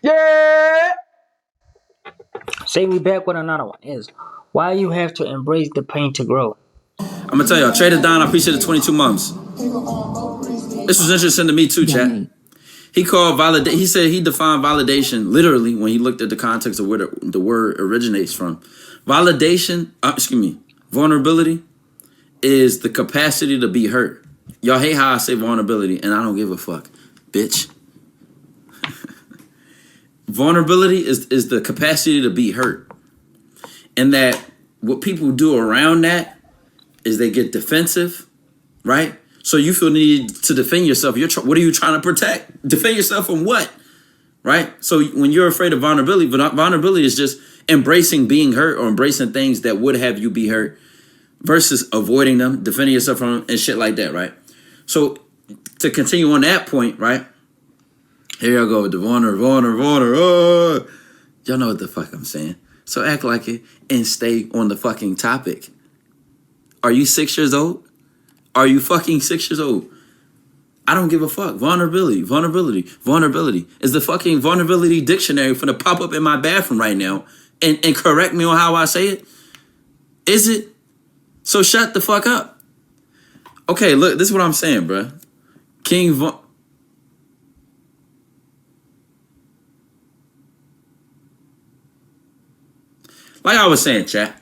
Yeah. Say we back with another one. Is why you have to embrace the pain to grow. I'm gonna tell y'all, Trader Don, I appreciate the 22 months. This was interesting to me too, chat. He called validate. He said he defined validation literally when he looked at the context of where the word originates from. Validation, vulnerability is the capacity to be hurt. Y'all hate how I say vulnerability, and I don't give a fuck, bitch. Vulnerability is the capacity to be hurt. And that what people do around that is they get defensive, right? So you feel the need to defend yourself. What are you trying to protect? Defend yourself from what? Right? So when you're afraid of vulnerability is just embracing being hurt or embracing things that would have you be hurt versus avoiding them, defending yourself from them, and shit like that, right? So to continue on that point, right? Here I go with the vulner. Oh. Y'all know what the fuck I'm saying. So act like it and stay on the fucking topic. Are you 6 years old? Are you fucking 6 years old? I don't give a fuck. Vulnerability. Is the fucking vulnerability dictionary finna pop up in my bathroom right now and correct me on how I say it? Is it? So shut the fuck up. Okay, look, this is what I'm saying, bruh. Like I was saying, chat.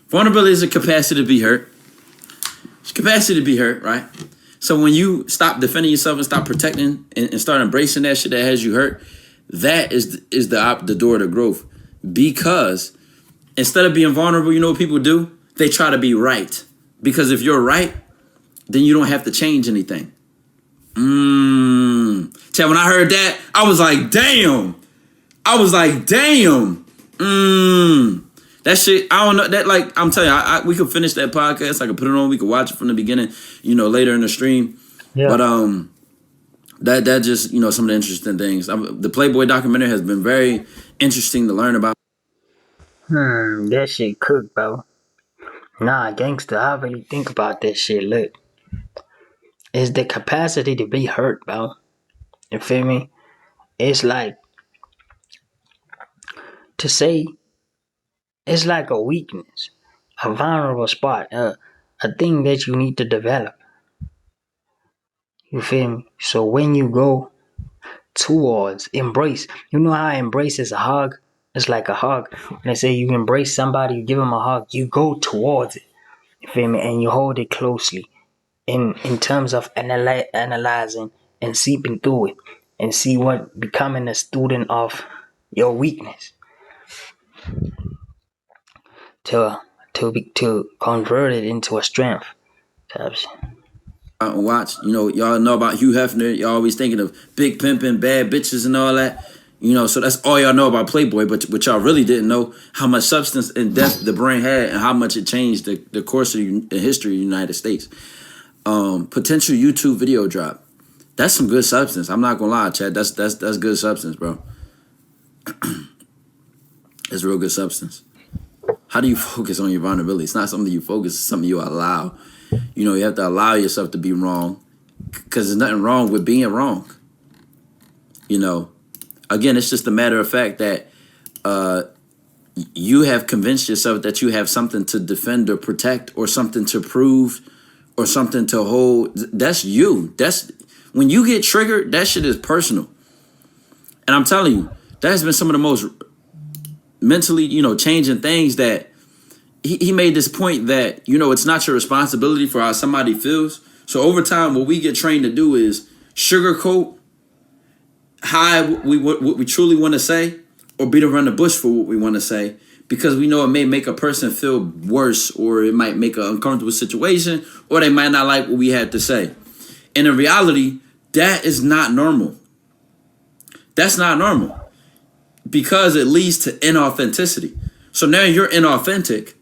Vulnerability is a capacity to be hurt. It's capacity to be hurt, right? So when you stop defending yourself and stop protecting and start embracing that shit that has you hurt, that is the door to growth. Because instead of being vulnerable, you know what people do? They try to be right. Because if you're right, then you don't have to change anything. Chad, when I heard that, I was like, damn. That shit, I don't know. That, like, I'm telling you, we could finish that podcast. I could put it on. We could watch it from the beginning, later in the stream. Yeah. But that just, some of the interesting things. The Playboy documentary has been very interesting to learn about. That shit cooked, bro. Nah, gangster, I really think about that shit. Look, it's the capacity to be hurt, bro. You feel me? It's like, to say, it's like a weakness, a vulnerable spot, a thing that you need to develop. You feel me? So when you go towards embrace, you know how embrace is a hug? It's like a hug. When they say you embrace somebody, you give them a hug, you go towards it. You feel me? And you hold it closely in terms of analyzing and seeping through it and see what becoming a student of your weakness to convert it into a strength. Watch, y'all know about Hugh Hefner. Y'all always thinking of big pimping, bad bitches and all that. So that's all y'all know about Playboy, but y'all really didn't know how much substance and depth the brain had and how much it changed the course of the history of the United States. Potential YouTube video drop. That's some good substance. I'm not gonna lie, Chad. That's good substance, bro. It's real good substance. How do you focus on your vulnerability? It's not something you focus, it's something you allow. You have to allow yourself to be wrong because there's nothing wrong with being wrong. Again, it's just a matter of fact that you have convinced yourself that you have something to defend or protect or something to prove or something to hold. That's you. That's when you get triggered, that shit is personal. And I'm telling you, that has been some of the most mentally, changing things that he made this point that, it's not your responsibility for how somebody feels. So over time, what we get trained to do is sugarcoat, hide what we truly want to say, or beat around the bush for what we want to say, because we know it may make a person feel worse, or it might make an uncomfortable situation, or they might not like what we had to say. And in reality, that is not normal. That's not normal, because it leads to inauthenticity. So now you're inauthentic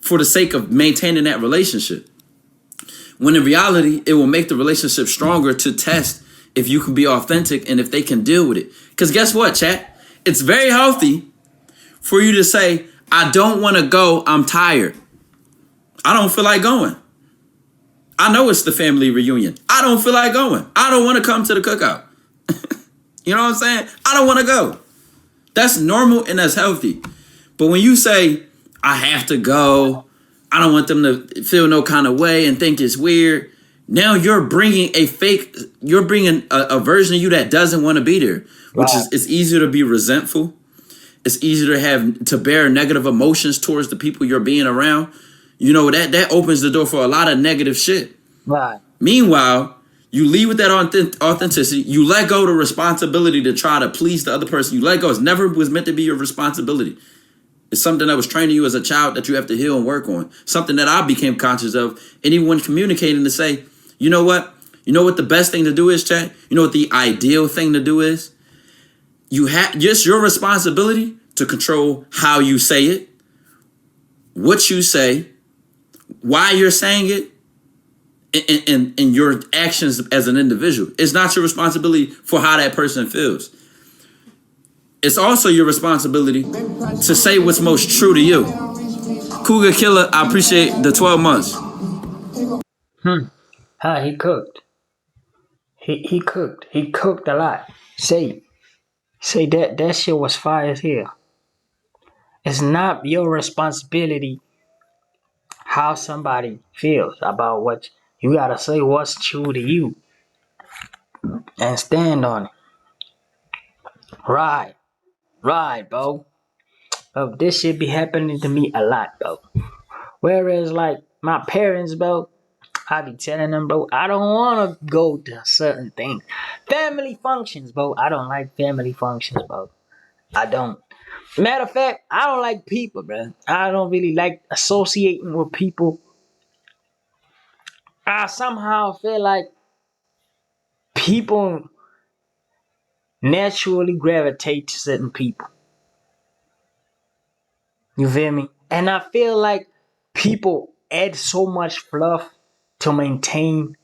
for the sake of maintaining that relationship, when in reality, it will make the relationship stronger to test if you can be authentic and if they can deal with it. Because guess what, chat? It's very healthy for you to say, I don't want to go, I'm tired. I don't feel like going. I know it's the family reunion. I don't feel like going. I don't want to come to the cookout. You know what I'm saying? I don't want to go. That's normal and that's healthy. But when you say, I have to go, I don't want them to feel no kind of way and think it's weird. Now you're bringing you're bringing a version of you that doesn't want to be there, which Right, is, it's easier to be resentful. It's easier to to bear negative emotions towards the people you're being around. You know, that opens the door for a lot of negative shit. right, Meanwhile, you leave with that authenticity. You let go of the responsibility to try to please the other person. You let go. It never was meant to be your responsibility. It's something that was trained in you as a child that you have to heal and work on. Something that I became conscious of. Anyone communicating to say, you know what? You know what the best thing to do is, chat? You know what the ideal thing to do is? You have just your responsibility to control how you say it, what you say, why you're saying it, and your actions as an individual. It's not your responsibility for how that person feels. It's also your responsibility to say what's most true to you. Cougar Killer, I appreciate the 12 months. hmm. How he cooked. He cooked. He cooked a lot. Say that shit was fire as hell. It's not your responsibility how somebody feels about what you gotta say what's true to you and stand on it. Right, right, bro. This shit be happening to me a lot, bro. Whereas like my parents, bro, I be telling them, bro, I don't wanna go to certain things. Family functions, bro. I don't like family functions, bro. I don't. Matter of fact, I don't like people, bro. I don't really like associating with people. I somehow feel like people naturally gravitate to certain people. You feel me? And I feel like people add so much fluff to maintain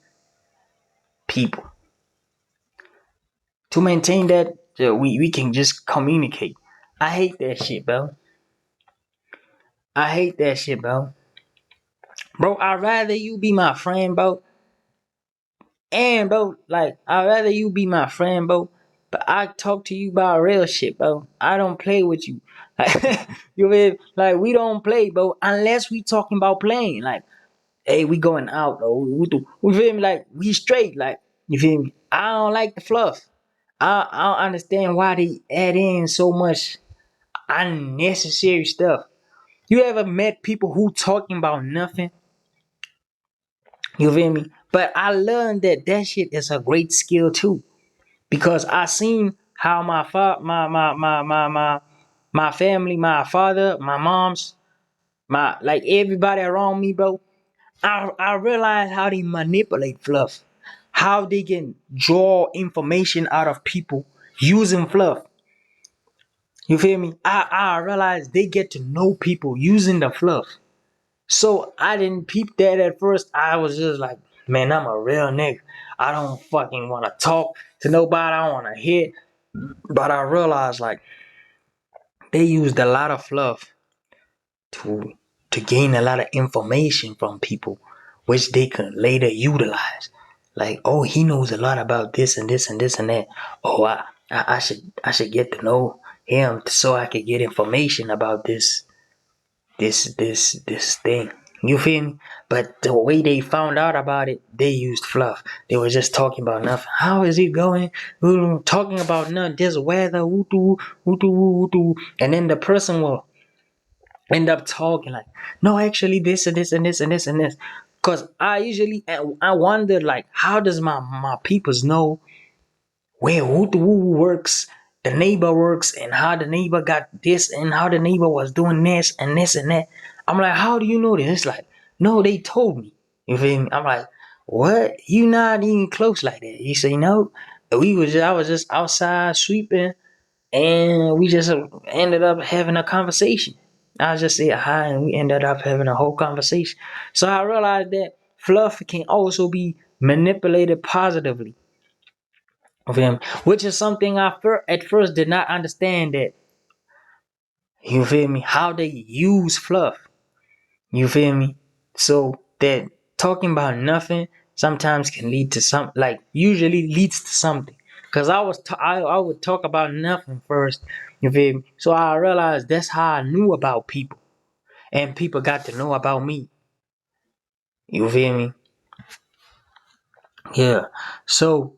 people. To maintain that, we can just communicate. I hate that shit, bro. I hate that shit, bro. Bro, I'd rather you be my friend, bro. And bro, like I'd rather you be my friend, bro. But I talk to you about real shit, bro. I don't play with you. Like, you mean like we don't play, bro, unless we talking about playing. Like, hey, we going out, though. We feel me? Like we straight. Like you feel me? I don't like the fluff. I don't understand why they add in so much unnecessary stuff. You ever met people who talking about nothing? You feel me? But I learned that that shit is a great skill too, because I seen how my family, my father, my mom's, my like everybody around me, bro. I realized how they manipulate fluff, how they can draw information out of people using fluff. You feel me? I realized they get to know people using the fluff. So I didn't peep that at first. I was just like, man, I'm a real nigga. I don't fucking want to talk to nobody. I don't want to hit. But I realized like they used a lot of fluff to gain a lot of information from people, which they can later utilize. Like, oh, he knows a lot about this and this and this and that. Oh, I should get to know him so I could get information about this thing. You feel me? But the way they found out about it, they used fluff. They were just talking about nothing. How is it going? Talking about nothing. This weather, and then the person will end up talking like, no, actually, this and this and this and this and this. Cause I wondered like, how does my peoples know where who works, the neighbor works, and how the neighbor got this, and how the neighbor was doing this and this and that. I'm like, how do you know this? It's like, no, they told me. You feel me? I'm like, what? You not even close like that? You say no. I was just outside sweeping, and we just ended up having a conversation. I just said hi, and we ended up having a whole conversation. So I realized that fluff can also be manipulated positively of him, which is something at first did not understand that. You feel me? How they use fluff. You feel me? So that talking about nothing sometimes can lead to usually leads to something. Cause I would talk about nothing first. You feel me? So I realized that's how I knew about people, and people got to know about me. You feel me? Yeah. So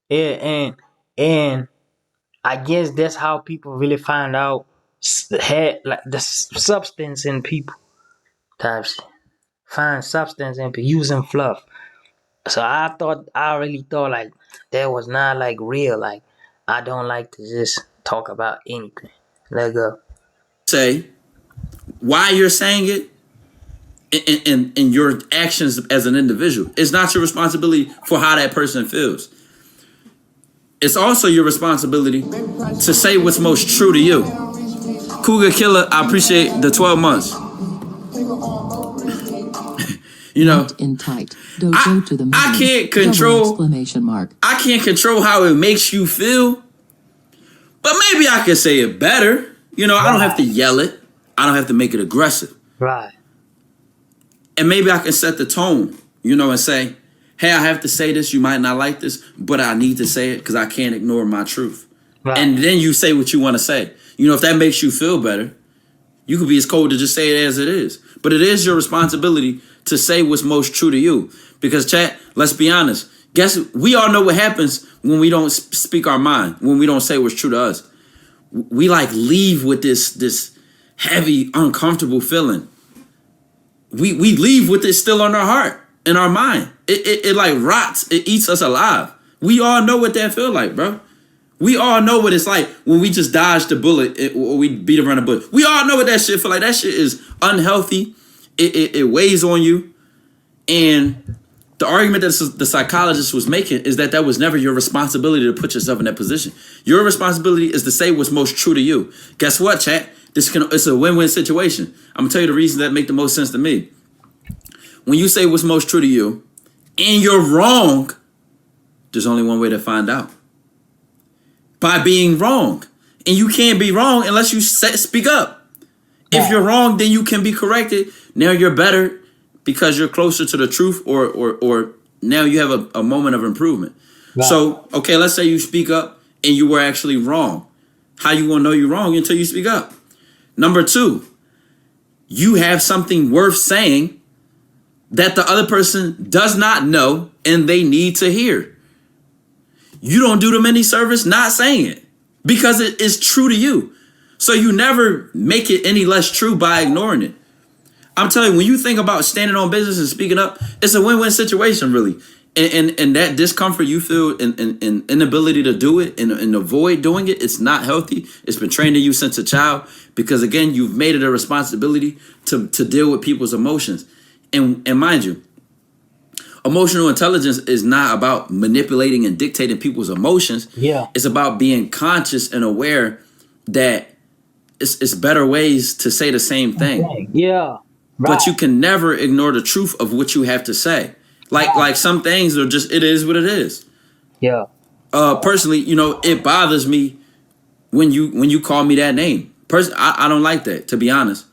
yeah, and I guess that's how people really find out had like the substance in people types. Find substance in people using fluff. So I really thought like that was not like real. Like I don't like to just talk about anything. Let go. Say why you're saying it in your actions as an individual. It's not your responsibility for how that person feels. It's also your responsibility to say what's most true to you. Cougar Killer, I appreciate the 12 months. You know, in tight. Dojo to the I can't control exclamation mark. I can't control how it makes you feel, but maybe I can say it better. You know, I don't have to yell it. I don't have to make it aggressive. Right. And maybe I can set the tone, you know, and say, hey, I have to say this. You might not like this, but I need to say it because I can't ignore my truth. Right. And then you say what you want to say. You know, if that makes you feel better, you could be as cold to just say it as it is. But it is your responsibility to say what's most true to you. Because, chat, let's be honest. We all know what happens when we don't speak our mind, when we don't say what's true to us. We like leave with this heavy, uncomfortable feeling. We leave with it still on our heart, in our mind. It like rots. It eats us alive. We all know what that feel like, bro. We all know what it's like when we just dodge the bullet or we beat around the bush. We all know what that shit feel like. That shit is unhealthy. It weighs on you. And the argument that the psychologist was making is that was never your responsibility to put yourself in that position. Your responsibility is to say what's most true to you. Guess what, chat? It's a win-win situation. I'm gonna tell you the reasons that make the most sense to me. When you say what's most true to you and you're wrong, there's only one way to find out. By being wrong. And you can't be wrong unless you speak up. If you're wrong, then you can be corrected. Now you're better because you're closer to the truth, or now you have a moment of improvement. Right. So, okay, let's say you speak up and you were actually wrong. How you gonna know you're wrong until you speak up? Number two, you have something worth saying that the other person does not know and they need to hear. You don't do them any service not saying it because it is true to you. So you never make it any less true by ignoring it. I'm telling you, when you think about standing on business and speaking up, it's a win-win situation, really. And that discomfort you feel and inability to do it and avoid doing it, it's not healthy. It's been trained in you since a child because, again, you've made it a responsibility to deal with people's emotions. And mind you, emotional intelligence is not about manipulating and dictating people's emotions. Yeah. It's about being conscious and aware that it's better ways to say the same thing. Okay. Yeah. Right. But you can never ignore the truth of what you have to say. Like some things are just, it is what it is. Yeah. Personally, you know, it bothers me when you call me that name. I don't like that, to be honest.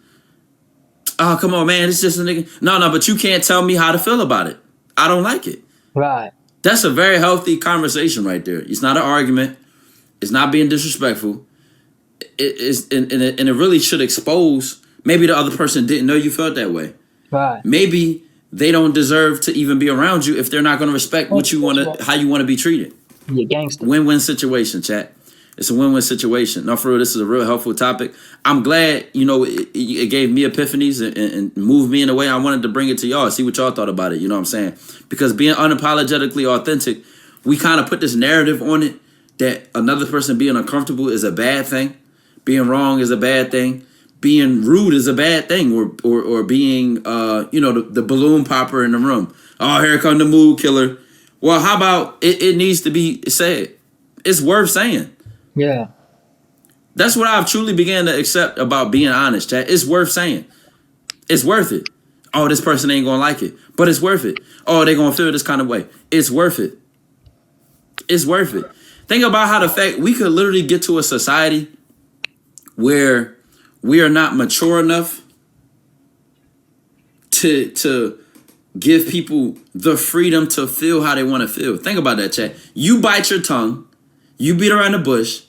Oh, come on, man. It's just a nigga. No, but you can't tell me how to feel about it. I don't like it. Right. That's a very healthy conversation right there. It's not an argument. It's not being disrespectful. And it really should expose, maybe the other person didn't know you felt that way. Right. Maybe they don't deserve to even be around you if they're not going to respect what you want to, how you want to be treated. You're gangster. Win-win situation, chat. It's a win-win situation. No, for real, this is a real helpful topic. I'm glad, you know, it gave me epiphanies and moved me in a way I wanted to bring it to y'all, see what y'all thought about it, you know what I'm saying? Because being unapologetically authentic, we kind of put this narrative on it that another person being uncomfortable is a bad thing. Being wrong is a bad thing. Being rude is a bad thing. Or being, you know, the balloon popper in the room. Oh, here come the mood killer. Well, how about it needs to be said? It's worth saying. Yeah. That's what I've truly began to accept about being honest, chat. It's worth saying. It's worth it. Oh, this person ain't gonna like it. But it's worth it. Oh, they gonna feel this kind of way. It's worth it. It's worth it. Think about how the fact we could literally get to a society where we are not mature enough to give people the freedom to feel how they want to feel. Think about that, chat. You bite your tongue. You beat around the bush.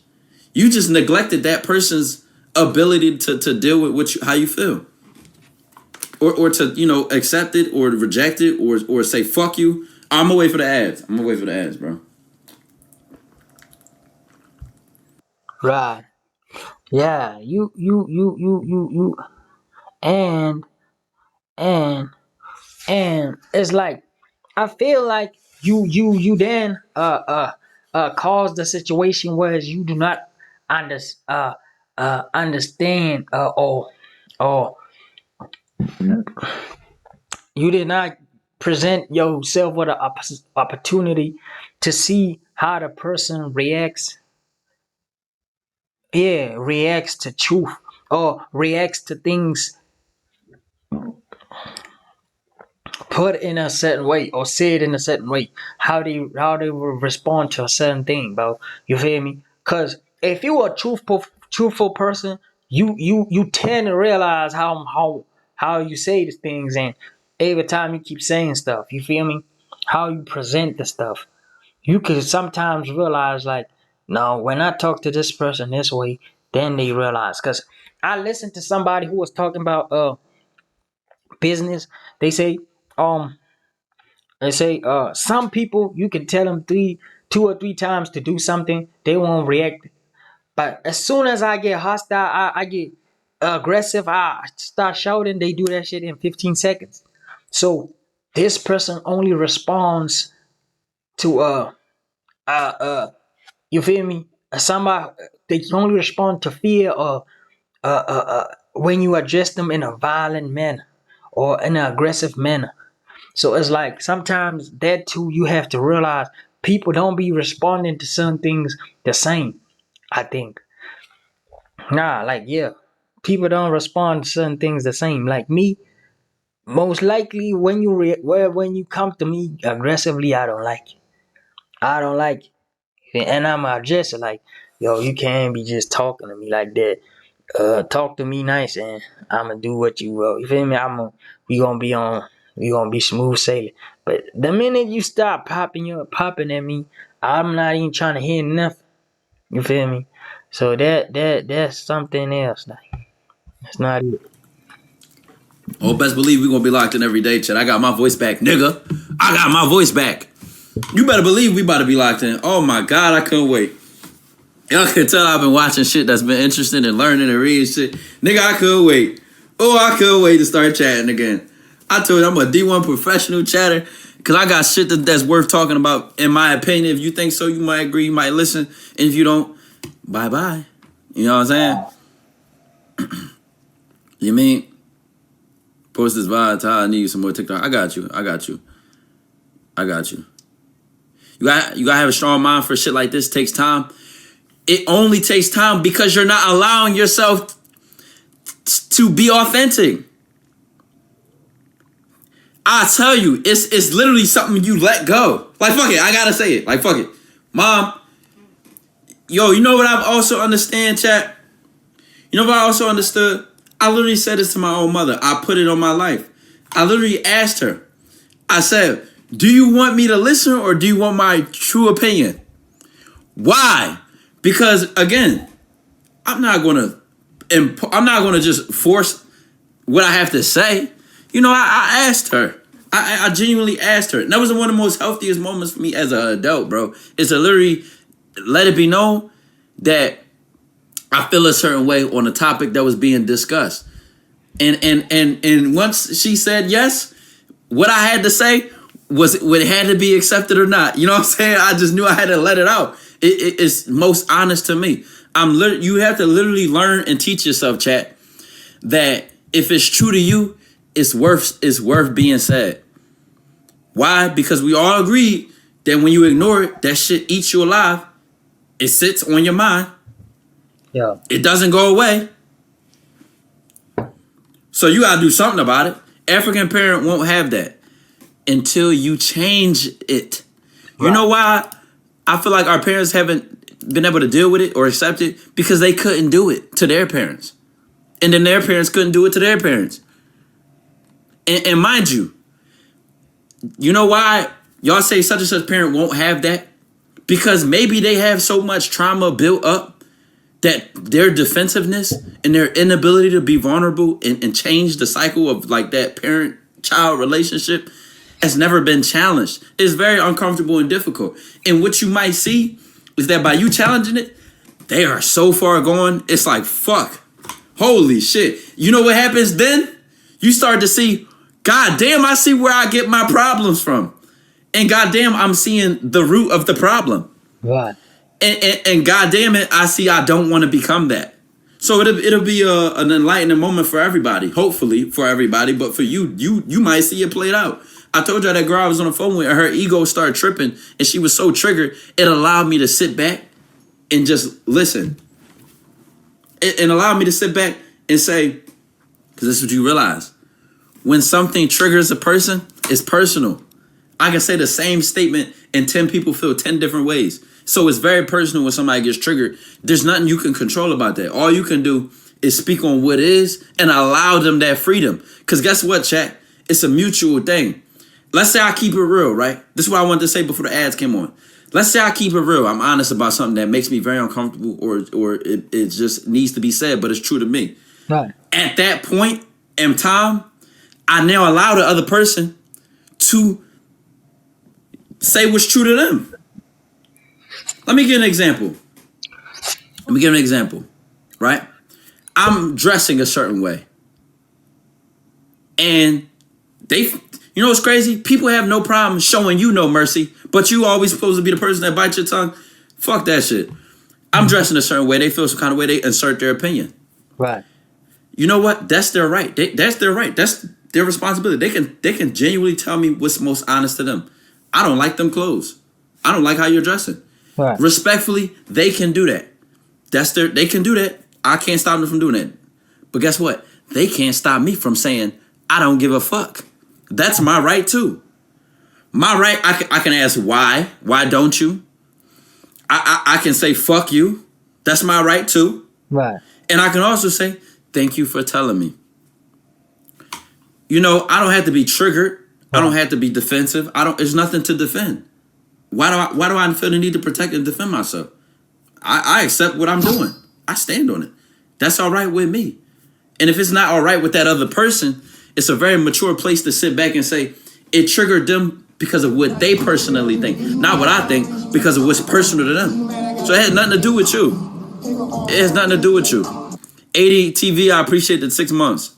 You just neglected that person's ability to deal with how you feel. Or to, accept it or reject it or say, fuck you. I'm gonna wait for the ads. Bro. Right. Yeah. You. And, and, and it's like, I feel like you then cause the situation where you do not under, understand, or you did not present yourself with an opportunity to see how the person reacts. Yeah, reacts to truth or reacts to things put in a certain way or said in a certain way. How they will respond to a certain thing, bro. You feel me? Cause if you are a truthful person, you tend to realize how you say the things, and every time you keep saying stuff, you feel me? How you present the stuff. You could sometimes realize, like, no, when I talk to this person this way, then they realize. Cause I listened to somebody who was talking about business. They say um some people you can tell them 2 or 3 times to do something, they won't react. But as soon as I get hostile, I get aggressive, I start shouting, they do that shit in 15 seconds. So this person only responds to uh uh you feel me? Somebody, they can only respond to fear or when you address them in a violent manner or in an aggressive manner. So it's like sometimes that too, you have to realize people don't be responding to some things the same. I think, nah, like, yeah, people don't respond to certain things the same. Like me, most likely when when you come to me aggressively, I don't like it. I don't like it, and I'm address it like, yo, you can't be just talking to me like that. Talk to me nice, and I'ma do what you feel me. We gonna be on, we gonna be smooth sailing. But the minute you stop popping at me, I'm not even trying to hear nothing. You feel me? So that's something else. Like, that's not it. Oh, best believe we gonna be locked in every day, Chet. I got my voice back, nigga. I got my voice back. You better believe we about to be locked in. Oh my God, I couldn't wait. Y'all can tell I've been watching shit that's been interesting and learning and reading shit. Nigga, I couldn't wait. Oh, I couldn't wait to start chatting again. I told you I'm a D1 professional chatter because I got shit that's worth talking about, in my opinion. If you think so, you might agree, you might listen. And if you don't, bye-bye. You know what I'm saying? You mean? Post this vibe, I need some more TikTok. I got you. You gotta have a strong mind for shit like this. It takes time. It only takes time because you're not allowing yourself to be authentic. I tell you, it's literally something you let go. Like, fuck it, I gotta say it. Like, fuck it. Mom, yo, you know what I've also understand, chat? You know what I also understood? I literally said this to my own mother. I put it on my life. I literally asked her. I said, do you want me to listen or do you want my true opinion? Why? Because again, I'm not gonna just force what I have to say. You know, I asked her. I genuinely asked her. And that was one of the most healthiest moments for me as an adult, bro. Is to literally let it be known that I feel a certain way on a topic that was being discussed. And once she said yes, what I had to say was it had to be accepted or not. You know what I'm saying? I just knew I had to let it out. It's most honest to me. You have to literally learn and teach yourself, chat, that if it's true to you, it's worth being said. Why? Because we all agree that when you ignore it, that shit eats you alive. It sits on your mind. Yeah. It doesn't go away. So you gotta do something about it. African parent won't have that until you change it. You know why I feel like our parents haven't been able to deal with it or accept it? Because they couldn't do it to their parents. And then their parents couldn't do it to their parents. And mind you know why y'all say such and such parent won't have that? because maybe they have so much trauma built up that their defensiveness and their inability to be vulnerable and change the cycle of like that parent-child relationship has never been challenged. It's very uncomfortable and difficult. And what you might see is that by you challenging it, they are so far gone. It's like, fuck, holy shit. You know what happens then? You start to see, God damn, I see where I get my problems from. And goddamn, I'm seeing the root of the problem. Right. And goddamn it, I see I don't want to become that. So it'll be an enlightening moment for everybody. Hopefully for everybody, but for you might see it played out. I told you that girl I was on the phone with, her ego started tripping, and she was so triggered. It allowed me to sit back and just listen. It allowed me to sit back and say, because this is what you realize: when something triggers a person, it's personal. I can say the same statement and 10 people feel 10 different ways. So it's very personal when somebody gets triggered. There's nothing you can control about that. All you can do is speak on what is and allow them that freedom. Because guess what, chat? It's a mutual thing. Let's say I keep it real, right? This is what I wanted to say before the ads came on. Let's say I keep it real. I'm honest about something that makes me very uncomfortable or it just needs to be said, but it's true to me. Right. At that point in time, I now allow the other person to say what's true to them. Let me give an example. Right? I'm dressing a certain way. And you know what's crazy? People have no problem showing you no mercy, but you always supposed to be the person that bites your tongue. Fuck that shit. I'm dressing a certain way. They feel some kind of way. They insert their opinion. Right. You know what? That's their right. That's their right. That's their responsibility. They can genuinely tell me what's most honest to them. I don't like them clothes. I don't like how you're dressing. Right. Respectfully, they can do that. They can do that. I can't stop them from doing that. But guess what? They can't stop me from saying, I don't give a fuck. That's my right too. My right, I can ask why. Why don't you? I can say fuck you. That's my right too. Right. And I can also say, thank you for telling me. You know, I don't have to be triggered. I don't have to be defensive. There's nothing to defend. Why do I feel the need to protect and defend myself? I accept what I'm doing. I stand on it. That's all right with me. And if it's not all right with that other person, it's a very mature place to sit back and say, it triggered them because of what they personally think. Not what I think, because of what's personal to them. So it has nothing to do with you. It has nothing to do with you. 80 TV, I appreciate the 6 months.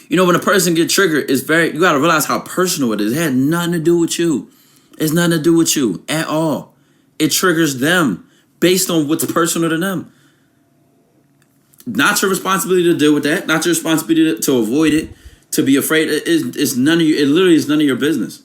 You know, when a person gets triggered, you got to realize how personal it is. It had nothing to do with you. It's nothing to do with you at all. It triggers them based on what's personal to them. Not your responsibility to deal with that. Not your responsibility to avoid it, to be afraid. It's none of you. It literally is none of your business.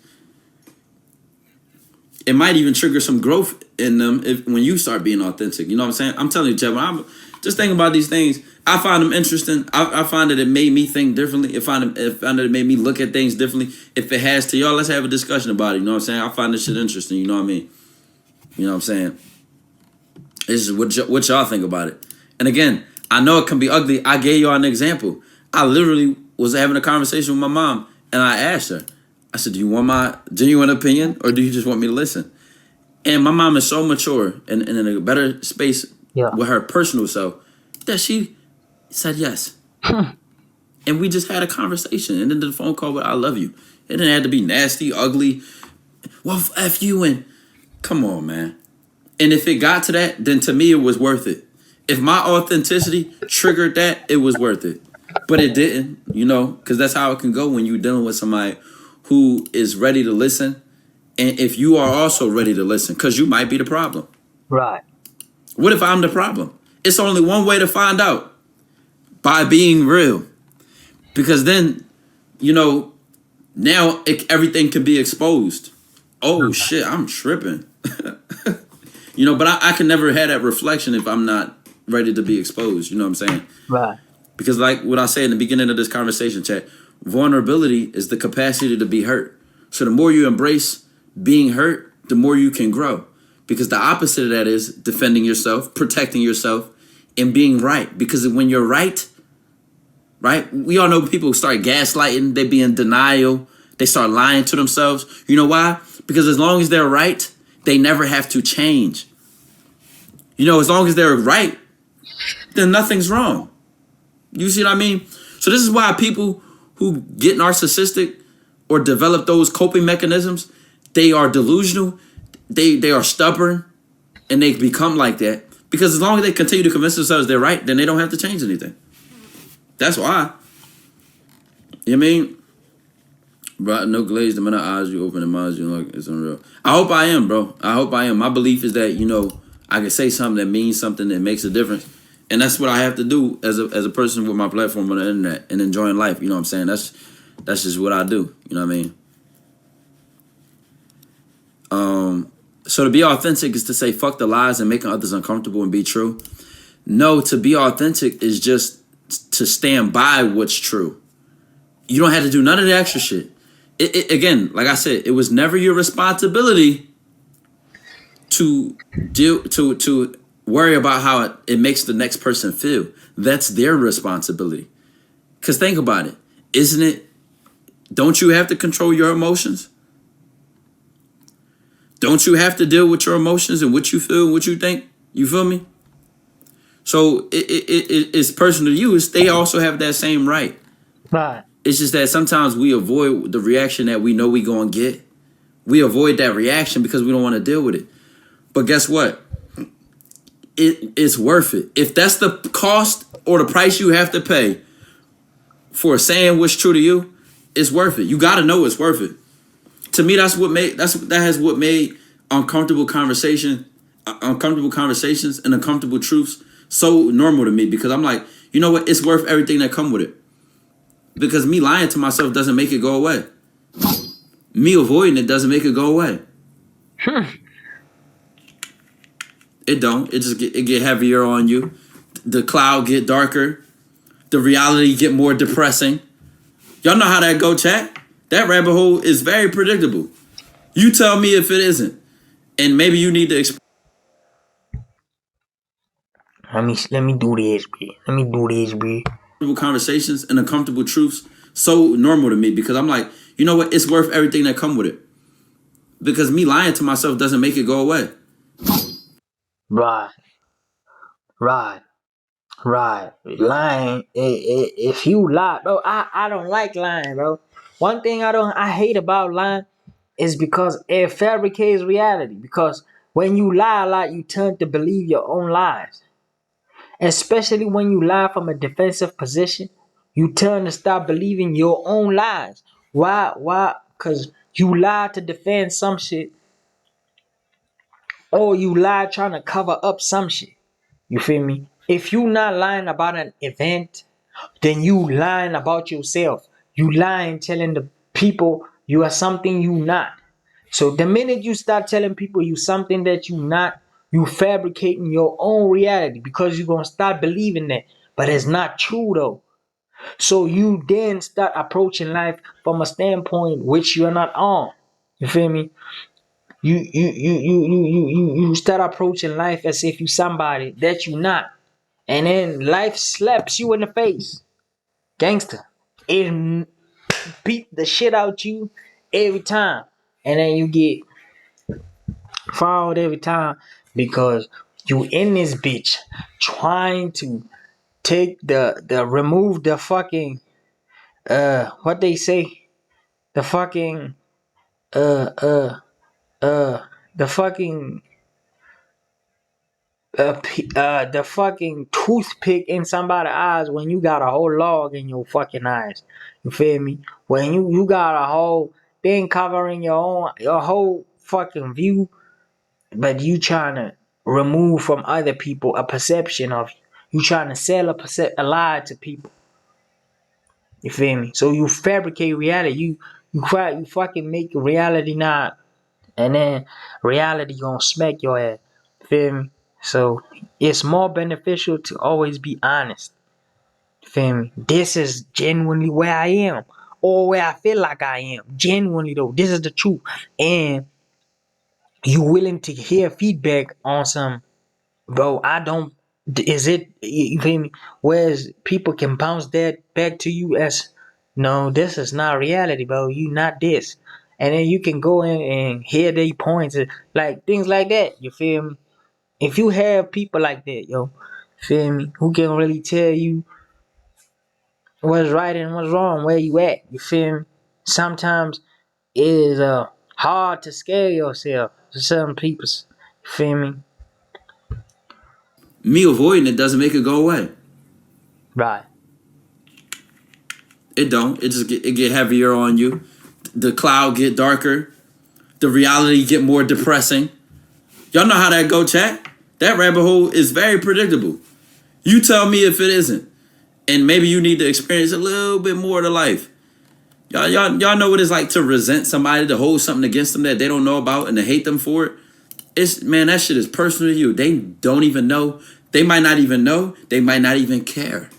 It might even trigger some growth in them when you start being authentic. You know what I'm saying? I'm telling you, Jeff, when I'm just thinking about these things, I find them interesting. I find that it made me think differently. I find that it made me look at things differently. If it has to y'all, let's have a discussion about it. You know what I'm saying? I find this shit interesting. You know what I mean? You know what I'm saying? This is what y'all think about it. And again, I know it can be ugly. I gave y'all an example. I literally was having a conversation with my mom, and I asked her, I said, do you want my genuine opinion, or do you just want me to listen? And my mom is so mature and in a better space with her personal self that she said yes. And we just had a conversation, and then the phone call with I love you. It didn't have to be nasty, ugly. Well, F you, and come on, man. And if it got to that, then to me it was worth it. If my authenticity triggered that, it was worth it. But it didn't, you know, because that's how it can go when you're dealing with somebody who is ready to listen. And if you are also ready to listen, because you might be the problem. Right. What if I'm the problem? It's only one way to find out: by being real. Because then, you know, now everything can be exposed. Oh, shit, I'm tripping. You know, but I can never have that reflection if I'm not ready to be exposed. You know what I'm saying? Right. Because like what I said in the beginning of this conversation, chat, vulnerability is the capacity to be hurt. So the more you embrace being hurt, the more you can grow. Because the opposite of that is defending yourself, protecting yourself, and being right. Because when you're right, we all know people start gaslighting, they be in denial, they start lying to themselves. You know why? Because as long as they're right, they never have to change. You know, as long as they're right, then nothing's wrong. You see what I mean? So this is why people who get narcissistic or develop those coping mechanisms, they are delusional, they are stubborn, and they become like that. Because as long as they continue to convince themselves they're right, then they don't have to change anything. That's why. You know what I mean? Bro, no glaze, the amount of eyes you open and minds you like, it's unreal. I hope I am, bro. I hope I am. My belief is that, you know, I can say something that means something that makes a difference. And that's what I have to do as a person with my platform on the internet and enjoying life. You know what I'm saying? That's just what I do. You know what I mean? So to be authentic is to say fuck the lies and making others uncomfortable and be true. No, to be authentic is just to stand by what's true. You don't have to do none of the extra shit. Again, like I said, it was never your responsibility to worry about how it makes the next person feel. That's their responsibility. Because think about it. Isn't it? Don't you have to control your emotions? Don't you have to deal with your emotions and what you feel and what you think? You feel me? So it's personal to you. They also have that same right. Right. It's just that sometimes we avoid the reaction that we know we gonna get. We avoid that reaction because we don't want to deal with it. But guess what? It's worth it. If that's the cost or the price you have to pay for saying what's true to you, it's worth it. You gotta know it's worth it. To me, that has what made uncomfortable conversations and uncomfortable truths so normal to me, because I'm like, you know what? It's worth everything that come with it. Because me lying to myself doesn't make it go away. Me avoiding it doesn't make it go away. It don't. It get heavier on you. The cloud get darker. The reality get more depressing. Y'all know how that go, chat? That rabbit hole is very predictable. You tell me if it isn't. And maybe you need to Let me do this, bro. Let me do this, bro. Conversations and uncomfortable truths so normal to me, because I'm like, you know what? It's worth everything that come with it. Because me lying to myself doesn't make it go away. Right. Lying. If you lie, bro, I don't like lying, bro. One thing I hate about lying is because it fabricates reality. Because when you lie a lot, you tend to believe your own lies. Especially when you lie from a defensive position, you tend to stop believing your own lies. Why? Because you lie to defend some shit, or you lie trying to cover up some shit. You feel me? If you not lying about an event, then you lying about yourself. You lying telling the people you are something you not. So the minute you start telling people you something that you not, you fabricating your own reality, because you're gonna start believing that. But it's not true though. So you then start approaching life from a standpoint which you're not on. You feel me? You start approaching life as if you somebody that you not. And then life slaps you in the face. Gangster. It beat the shit out you every time. And then you get fouled every time because you in this bitch trying to take the remove the fucking what they say, the fucking uh uh the fucking the fucking toothpick in somebody's eyes when you got a whole log in your fucking eyes. You feel me? When you got a whole thing covering your whole fucking view, but you trying to remove from other people a perception of you. You trying to sell a lie to people. You feel me? So you fabricate reality. You fucking make reality not, and then reality gonna smack your ass. Feel me? So it's more beneficial to always be honest. Feel me? This is genuinely where I am, or where I feel like I am. Genuinely though, this is the truth, and you willing to hear feedback on some, bro. I don't. Is it? You feel me? Whereas people can bounce that back to you as, no, this is not reality, bro. You not this. and then you can go in and hear their points, like things like that. You feel me? If you have people like that, yo, feel me, who can really tell you what's right and what's wrong, where you at, you feel me? Sometimes it is hard to scare yourself to some people. You feel me? Me avoiding it doesn't make it go away. Right. It don't. It get heavier on you. The cloud get darker. The reality get more depressing. Y'all know how that go, chat. That rabbit hole is very predictable. You tell me if it isn't. And maybe you need to experience a little bit more of the life. Y'all know what it's like to resent somebody, to hold something against them that they don't know about and to hate them for it. Man, that shit is personal to you. They don't even know. They might not even know. They might not even care.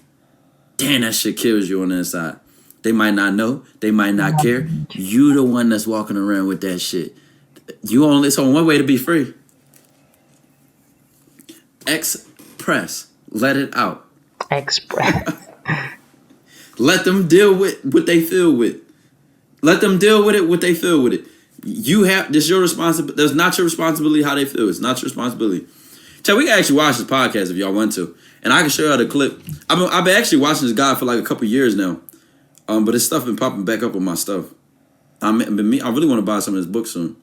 Damn, that shit kills you on the inside. They might not know. They might not care. You the one that's walking around with that shit. It's only one way to be free. Express. Let it out. Express. Let them deal with what they feel with. Let them deal with it, what they feel with it. This your responsibility. That's not your responsibility how they feel. It's not your responsibility. Chat, we can actually watch this podcast if y'all want to. And I can show y'all the clip. I've been actually watching this guy for like a couple years now. But his stuff been popping back up on my stuff. I really want to buy some of his books soon.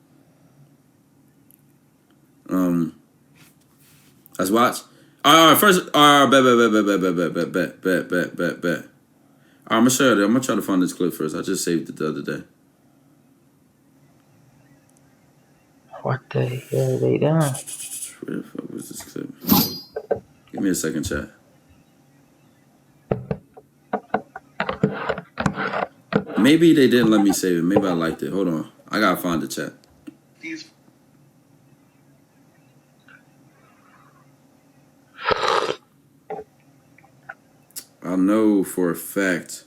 Let's watch. All right, first, all right, bet. All right, I'm gonna show you. I'm gonna try to find this clip first. I just saved it the other day. What the hell they done? Where the fuck was this clip? Give me a second, chat. Maybe they didn't let me save it. Maybe I liked it. Hold on. I gotta find the chat. I know for a fact.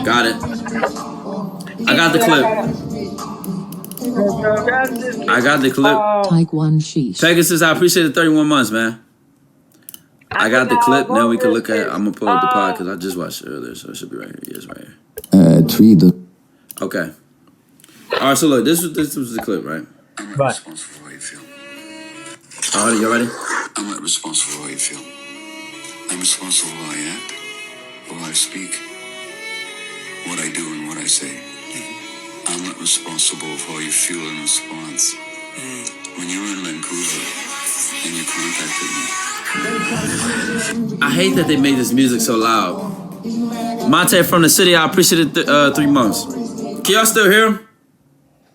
Got it. I got the clip. I got the clip. Type 1 sheesh. Pegasus, I appreciate the 31 months, man. I got the clip. Now we can look at it. I'm going to pull up the pod because I just watched it earlier, so it should be right here. Yes, right here. Tweet. Okay. All right, so look, this was the clip, right? I'm not responsible for how you feel. All right, you ready? I'm not responsible for how you feel. I'm responsible for how I act, for how I speak, what I do and what I say. I'm not responsible for how you feel in response. When you were in Vancouver and you contacted me. I hate that they made this music so loud. Monte from the city, I appreciate it 3 months. Can y'all still hear him?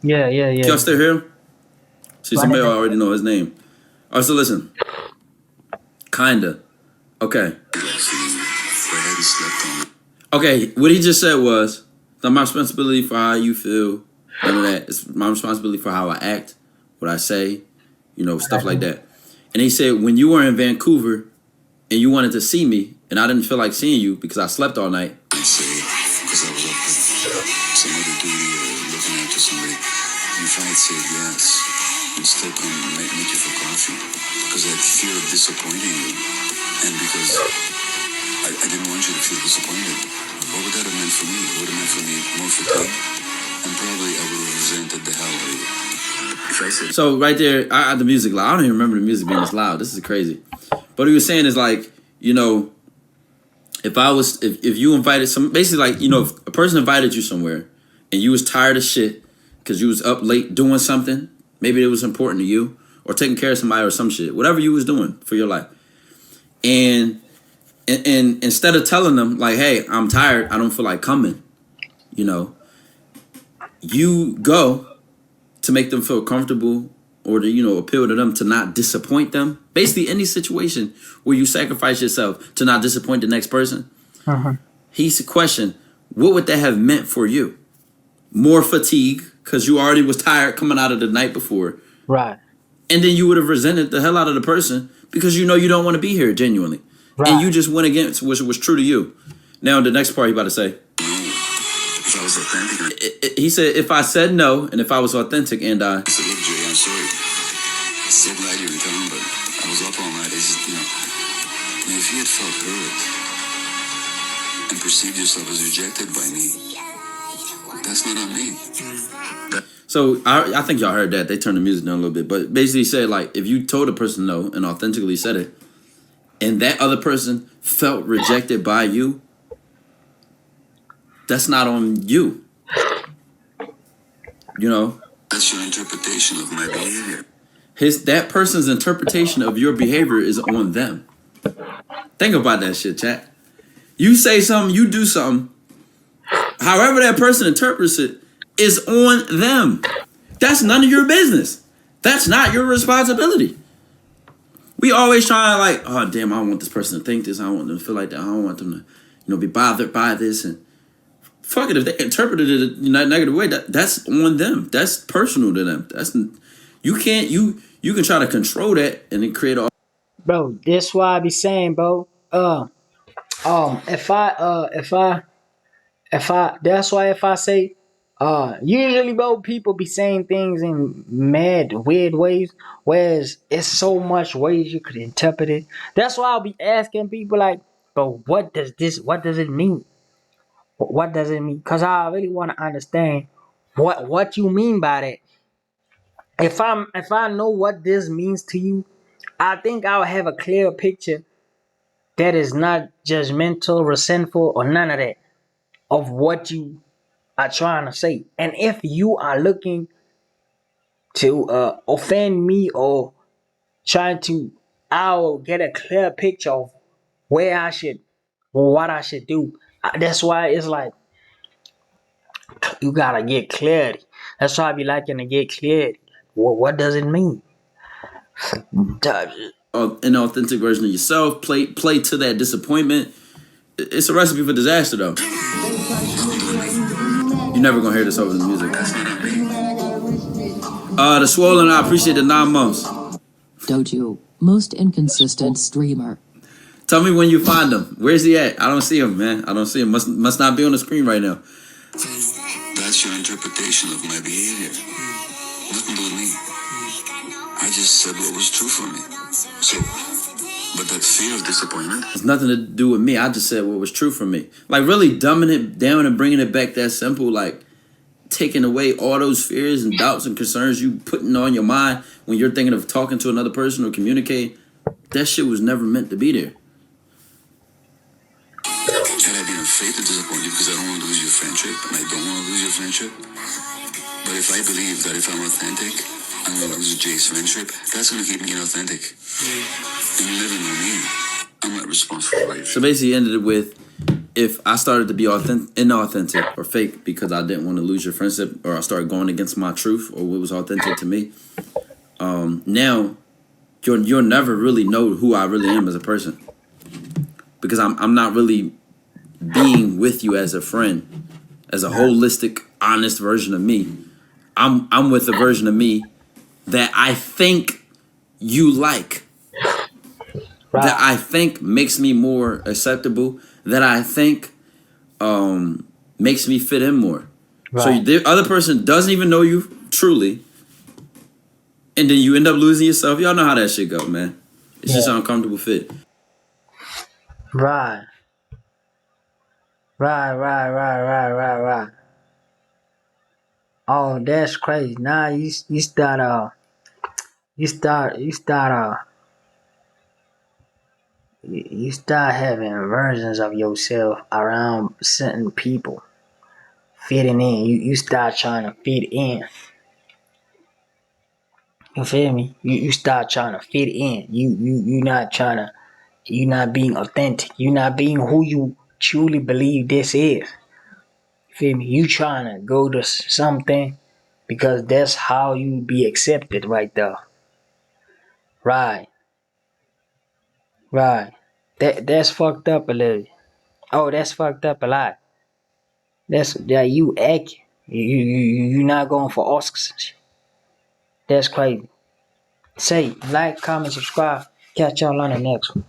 Yeah. Can y'all still hear him? See, somebody already know his name. All right, so listen. Kinda. Okay. Okay, what he just said was, it's not my responsibility for how you feel. None of that. It's my responsibility for how I act, what I say, stuff like that. And he said, when you were in Vancouver and you wanted to see me, and I didn't feel like seeing you because I slept all night. I say, because I was up with some other duty or looking after somebody. If I had said yes, and still come and meet you for coffee, because I had fear of disappointing you, and because I didn't want you to feel disappointed, what would that have meant for me? It would have meant for me more fatigue, and probably I would have resented the hell out of you. So right there, I had the music loud. I don't even remember the music being this loud. This is crazy. But what he was saying is like, if you invited basically like, if a person invited you somewhere and you was tired of shit because you was up late doing something, maybe it was important to you, or taking care of somebody or some shit, whatever you was doing for your life. And instead of telling them like, hey, I'm tired, I don't feel like coming, you go to make them feel comfortable or to, appeal to them to not disappoint them. Basically, any situation where you sacrifice yourself to not disappoint the next person. He's questioned, what would that have meant for you? More fatigue, because you already was tired coming out of the night before. Right. And then you would have resented the hell out of the person because you don't want to be here genuinely. Right. And you just went against what was true to you. Now, the next part he about to say. If I was authentic. He said, if I said no, and if I was authentic, and I said, look, Jay, I'm sorry. So glad you're in town, but I was up all night. It's just, if you had felt hurt, and perceive yourself as rejected by me, that's not on me. So I think y'all heard that. They turned the music down a little bit, but basically said like if you told a person no and authentically said it, and that other person felt rejected by you, that's not on you. You know, That's your interpretation of my behavior. that person's interpretation of your behavior is on them. Think about that shit, chat. You say something, you do something. However that person interprets it is on them. That's none of your business. That's not your responsibility. We always try to like, oh damn, I don't want this person to think this. I don't want them to feel like that. I don't want them to, be bothered by this. And fuck it, if they interpreted it in a negative way, that's on them. That's personal to them. You can try to control that and then create all. Bro, that's why I be saying, bro. If I that's why if I say usually, bro, people be saying things in mad weird ways, whereas it's so much ways you could interpret it. That's why I'll be asking people like, bro, what does it mean? What does it mean? Cause I really want to understand what you mean by that. If I know what this means to you, I think I'll have a clear picture that is not judgmental, resentful, or none of that of what you are trying to say. And if you are looking to offend me or trying to, I'll get a clear picture of where I should, what I should do. That's why it's like you gotta get clarity. That's why I be liking to get clarity. What does it mean? An authentic version of yourself. Play to that disappointment. It's a recipe for disaster, though. You're never gonna hear this over the music. The Swollen, I appreciate the 9 months. Dojo, most inconsistent streamer. Tell me when you find him. Where's he at? I don't see him, man. I don't see him. Must not be on the screen right now. That's your interpretation of my behavior. Nothing to do with me. I just said what was true for me. So, but that fear of disappointment. It's nothing to do with me. I just said what was true for me. Like really dumbing it down and bringing it back that simple. Like taking away all those fears and doubts and concerns you putting on your mind when you're thinking of talking to another person or communicating. That shit was never meant to be there. Had I been afraid to disappoint you because I don't want to lose your friendship, and I don't want to lose your friendship. But if I believe that if I'm authentic, I'm going to lose Jay's friendship, that's going to keep me inauthentic. And you never know me. I'm not responsible for it. So basically, he ended it with, if I started to be inauthentic or fake because I didn't want to lose your friendship, or I started going against my truth or what was authentic to me, now you'll never really know who I really am as a person, because I'm not really being with you as a friend, as a holistic, honest version of me. I'm with a version of me that I think you like, that I think makes me more acceptable, that I think makes me fit in more. Right. So the other person doesn't even know you truly, and then you end up losing yourself. Y'all know how that shit go, man. It's just an uncomfortable fit. Right. Oh, that's crazy. Now you start having versions of yourself around certain people, fitting in. You start trying to fit in. You feel me? You start trying to fit in. You you're not being authentic. You're not being who you truly believe this is. You feel me? You trying to go to something because that's how you be accepted right there. Right. That's fucked up a little. Oh, that's fucked up a lot. You act. You not going for Oscars. That's crazy. Say, like, comment, subscribe. Catch y'all on the next one.